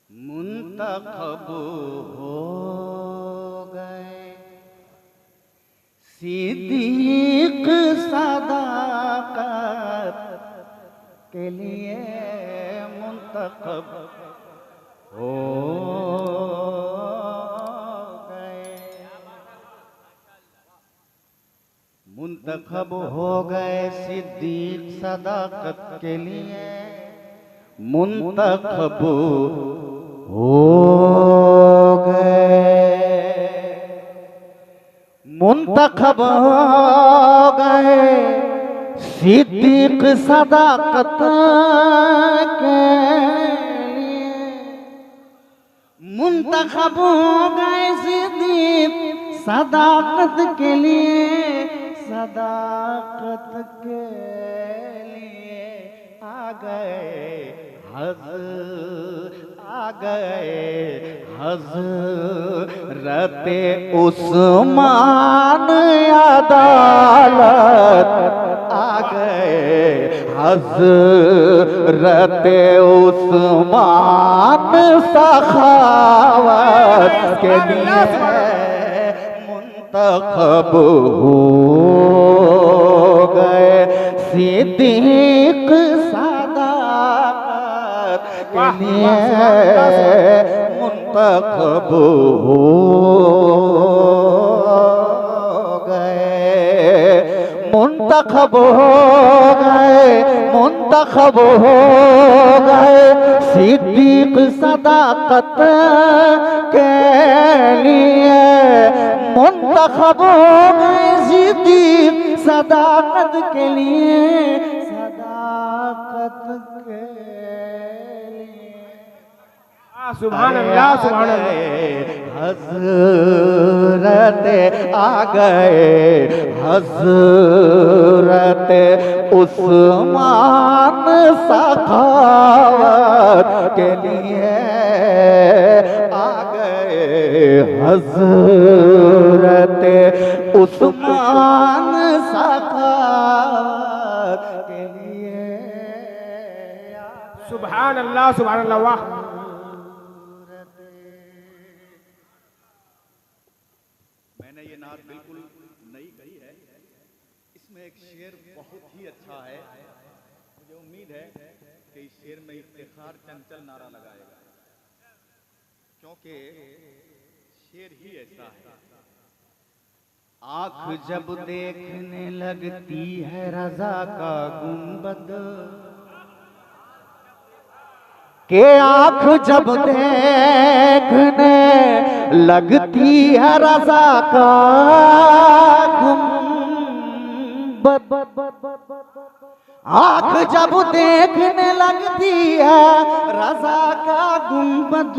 मुंतखब हो गए सिद्दीक सदाकत के लिए मुंतखब हो गए, मुंतखब हो गए सिद्दीक सदाकत के लिए मुंतखब हो गए, मुंतखब हो गए सिद्दीक सदाकत के लिए मुंतखब हो गए सिद्दीक सदाकत के लिए, सदाकत के लिए आ गए आ गए हज़रत उस्मान अदालत, आ गए हज़रत उस्मान सखावत के लिए मुंतखब हो गए सिद्दीक सदाकत के लिए मुंतखब हो गए, मुंतखब हो गए, मुंतखब हो गए सिद्दीक सदाकत के लिए मुंतखब हो गए सिद्दीक सदाकत के लिए, सदाकत के सुभान अल्लाह सुभान अल्लाह। हज़रत आ गए हज़रत उस्मान सखावत के लिए आ गए हज़रत उस्मान सखावत के लिए। सुभान अल्लाह सुभान अल्लाह। वाह बिल्कुल नई कही है, इसमें एक शेर बहुत ही अच्छा है, मुझे उम्मीद है कि इस शेर में इफ्तिखार चंचल नारा लगाएगा, क्योंकि शेर ही ऐसा है। आंख जब देखने लगती है रज़ा का गुंबद, के आंख जब देखने लगती है रज़ा का गुंबद, आंख जब देखने लगती है रज़ा का गुंबद,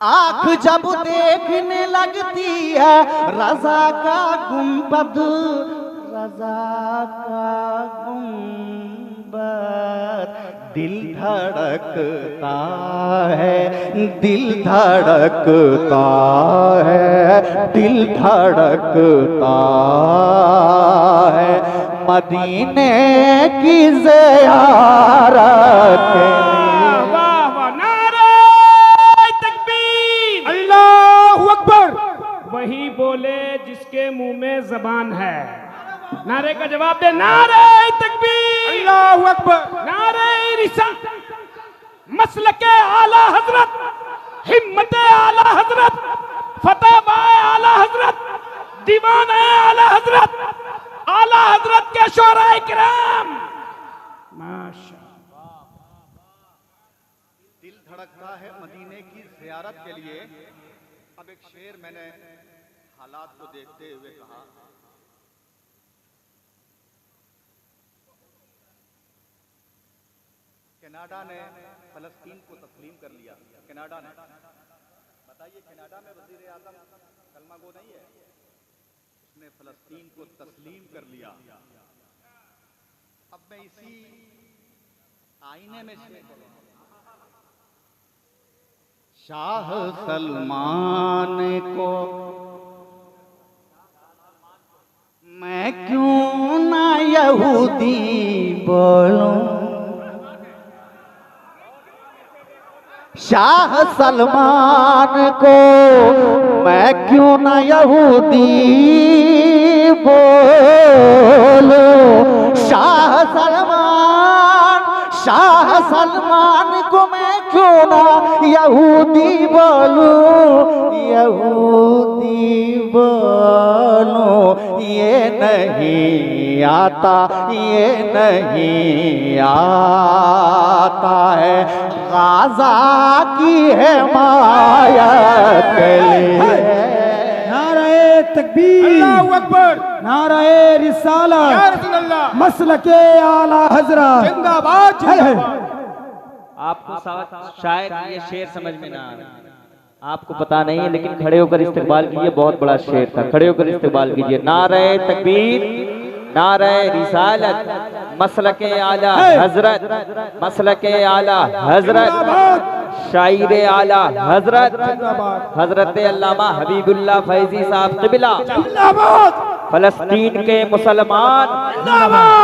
आंख जब देखने लगती है रज़ा का गुंबद, रज़ा का गुंबद, दिल धड़कता है, दिल धड़कता है, दिल धड़कता है मदीने की ज़ियारत के लिए। वाह वाह नारे तकबीर अल्लाहू अकबर। वही बोले जिसके मुंह में ज़बान है, नारे का जवाब दे। नारे तकबीर अल्लाहू अकबर, नारे रिसालत, मसलके आला हजरत, हिम्मत आला हजरत, फतेह बाए आला हजरत, दीवाना आला हजरत, आला हजरत के शोराए किराम। माशाअल्लाह। दिल धड़कता है मदीने की ज़ियारत के लिए। अब एक शेर मैंने हालात को देखते हुए कहा, कनाडा ने फलस्तीन को तस्लीम कर लिया। कनाडा ने, बताइए कनाडा में वजीर आज़म कलमा गो नहीं है, उसने फलस्तीन को तस्लीम कर लिया। अब मैं इसी आईने में शाह सलमान को मैं क्यों ना यहूदी बोलूं, शाह सलमान को मैं क्यों न यहूदी बोलूं। शाह सलमान को मैं क्यों न यहूदी बोलूं, यहूदी बोलूं। ये नहीं आता, ये नहीं आता है गाज़ा की है माया के लिए। नारे तकबीर, अल्लाहु अकबर, नारे रिसालत, या रसूल अल्लाह, मसलके आला हजरत जिंदाबाद जिंदाबाद। आपको शायद ये शेर समझ में ना आए, आपको पता नहीं है, लेकिन खड़े होकर इस्तेमाल कीजिए, बहुत बड़ा शेर था। खड़े होकर इस्तेमाल कीजिए। नारे तकबीर, नारे रिसालत, मसलके आला हजरत, मसलके आला हजरत, शायर आला हजरत, हजरत अल्लामा हबीबुल्लाह फैजी साहब क़िबला। फलस्तीन के मुसलमान,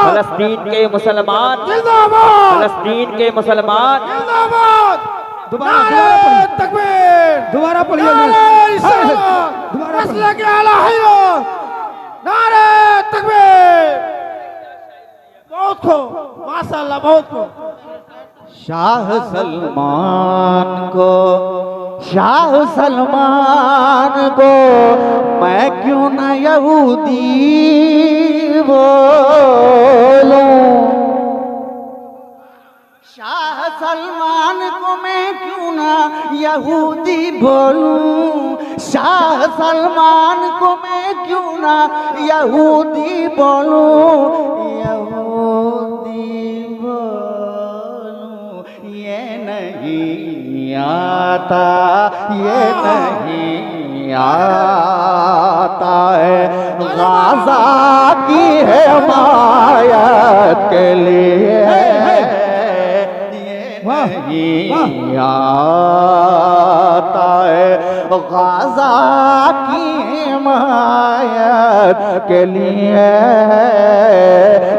फलस्तीन के मुसलमान, फलस्तीन के मुसलमान। दोबारा तकबीर, दोबारा पढ़िए। मसलके आला हजरत, नारे तकबीर। बहुत खूब, माशाअल्लाह, बहुत खूब। शाह सलमान को मैं क्यों न यहूदी बोलूं। शाह सलमान को मैं क्यों न यहूदी बोलूं। शाह सलमान को मैं क्यों न यहूदी बोलूं, यहूदी बोलूं। ये नहीं आता, ये नहीं आता है गाज़ा की है माया के लिए। नहीं आता है गाज़ा की हिमायत के लिए।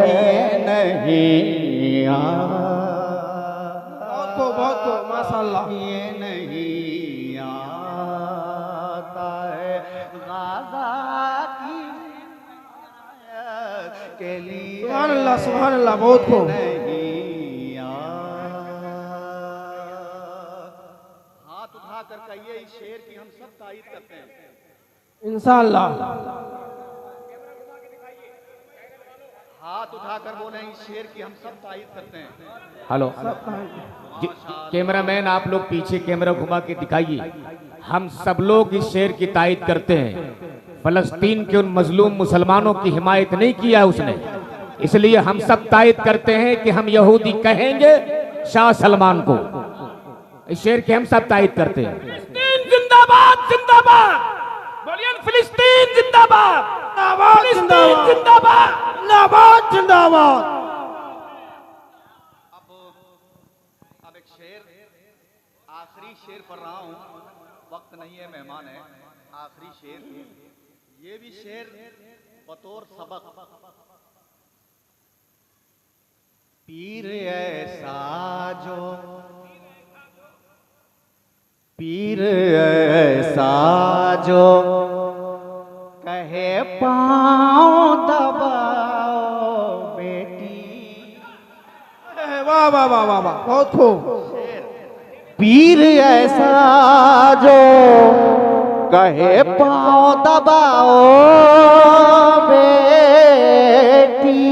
ये नहीं आता, बहुत को माशाअल्लाह। ये नहीं आता है गाज़ा की हिमायत के लिए। सुभान अल्लाह, सुभान अल्लाह, बहुत खूब। हाथ उठा कर कहिए इस शेर की हम सब तारीफ करते हैं। इंशाअल्लाह। हाथ उठाकर बोले इस शेर की हम सब तारीफ करते हैं। हेलो कैमरामैन, आप लोग पीछे कैमरा घुमा के दिखाइए। हम सब लोग इस शेर की तायद करते हैं। फलस्तीन के उन मजलूम मुसलमानों की हिमायत नहीं किया उसने, इसलिए हम सब तायद करते हैं कि हम यहूदी कहेंगे शाह सलमान को। इस शेर की हम सब तायद करते हैं। फिलिस्तीन जिंदाबाद, जिंदाबाद बोलिए। फिलिस्तीन जिंदाबाद, फिलिस्तीन जिंदाबाद, जिंदाबाद, जिंदाबाद। अब एक शेर, आखिरी शेर पढ़ रहा हूँ, वक्त नहीं है, मेहमान है। आखिरी शेर, ये भी शेर बतौर सबक। पीर ऐसा जो, पीर ऐसा जो कहे पाँव दबाओ बेटी। वाह वाह वाह वाह वाह, बहुत खूब। पीर ऐसा जो कहे पाँव दबाओ बेटी।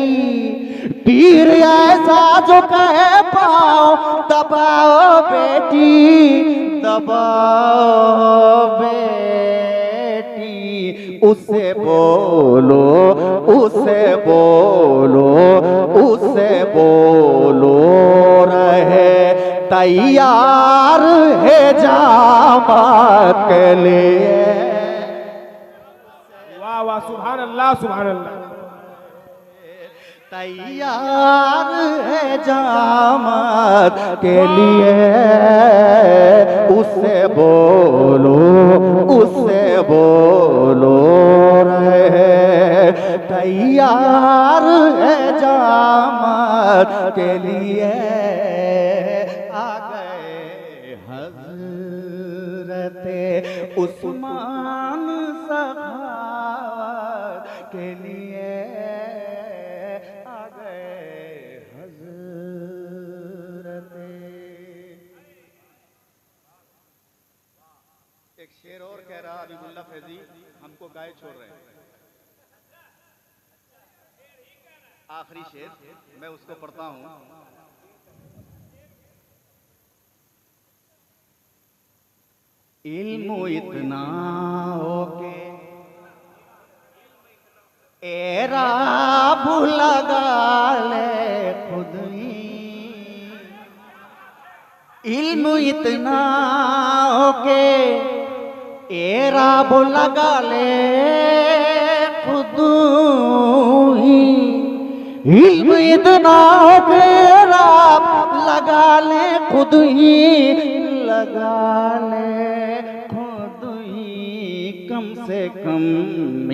पीर ऐसा जो कहे पाँव दबाओ बेटी, दबाओ बेटी। उसे बोलो, उसे बोलो, उसे बोलो रहे तैयार है जामा के लिए। वाह वाह, सुभान अल्लाह, सुभान अल्लाह। तैयार है जामत के लिए। उससे बोलो, उससे बोलो रहे तैयार है जामत के लिए। आ गए उस्मान सखावत के लिए आ गए हजरत। एक शेर और कह रहा हबीबुल्लाह फैजी, हमको गाय छोड़ रहे हैं। आखिरी शेर मैं उसको पढ़ता हूं। इल्म इतना हो के एरा लगा ले खुद ही, इल्म इतना हो के एरा लगा ले खुद ही, इल्म इतना हो के एरा लगा ले खुद ही, लगा ले खुद ही, कम से कम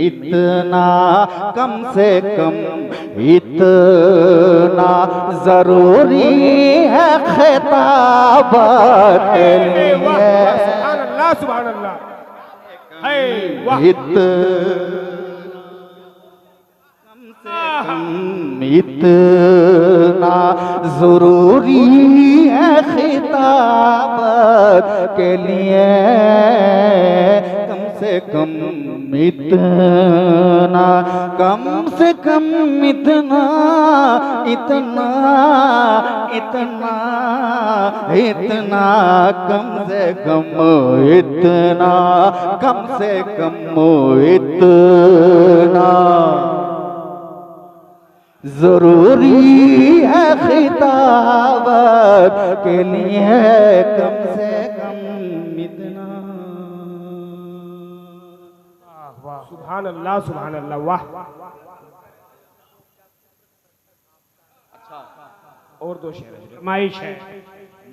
इतना, कम से कम इतना जरूरी है खिताब के लिए। सुभान अल्लाह सुभान अल्लाह। है वाह इतना जरूरी है खिताबत के लिए, कम से कम इतना, कम से कम इतना, इतना इतना इतना, कम से कम इतना, कम से कम इतना जरूरी है खिताबत के लिए, कम से कम इतना। वाह सुभान अल्लाह सुभान अल्लाह। वाह अच्छा, और दो शेर फरमाइश है।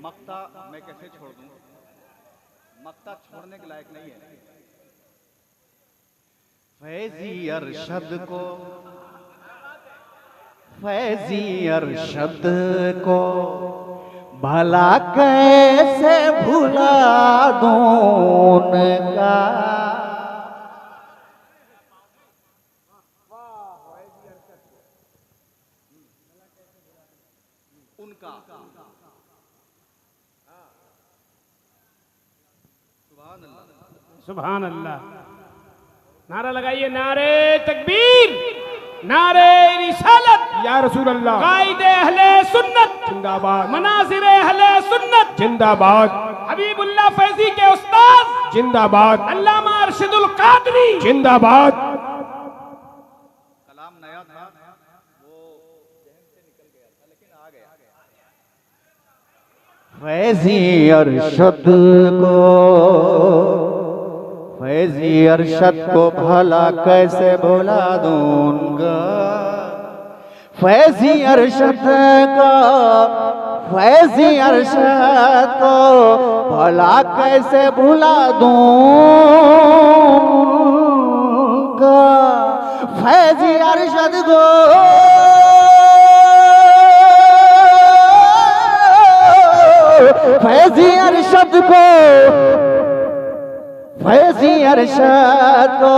मक्ता मैं कैसे छोड़ दूं? मक्ता छोड़ने के लायक नहीं है। फैजी अरशद को, फैजी अरशद को भला कैसे भुला दूं उनका, उनका सुभान अल्लाह। नारा लगाइए, नारे तकबीर, नारे रिसालत या रसूल अल्लाह, कायदे अहले सुन्नत जिंदाबाद, मनासिर अहले सुन्नत जिंदाबाद, हबीबुल्लाह फैजी के उस्ताद जिंदाबाद, अल्लामा अरशदुल कादरी जिंदाबाद। कलाम नया था, वो जहन से निकल गया था, लेकिन आ गया। फैजी अरशद को, फैजी अरशद को भला कैसे भुला दूंगा, फैजी अरशद को, फैजी अरशद को भला कैसे भुला दूंगा, फैजी अरशद को, फैजी अरशद को, फैजी अरशद को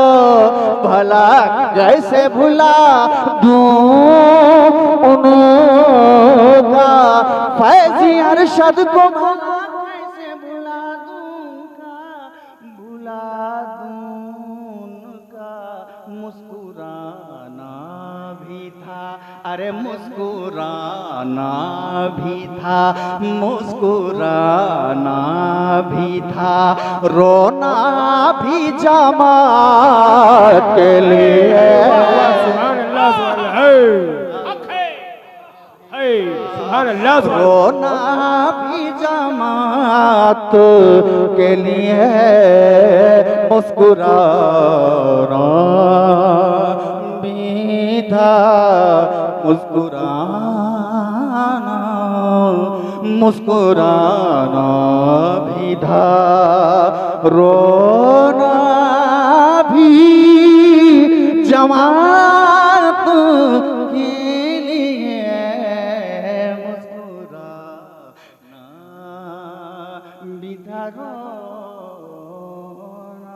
भला कैसे भुला दूं उनका, फैजी अरशद को भला कैसे भुला दूंगा, भुला दूं उनका। मुस्कुराना भी था, अरे मुस्कुराना भी था, मुस्कुराना भी था, रोना भी जमात के लिए। सुभान अल्लाह सुभान अल्लाह, रोना भी जमात के लिए, मुस्कुराना भी था, मुस्कुराना, मुस्कुराना भी था, रोना भी जमात के लिए, मुस्कुराना भी था, रोना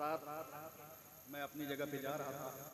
रात मैं अपनी जगह पे जा रहा था।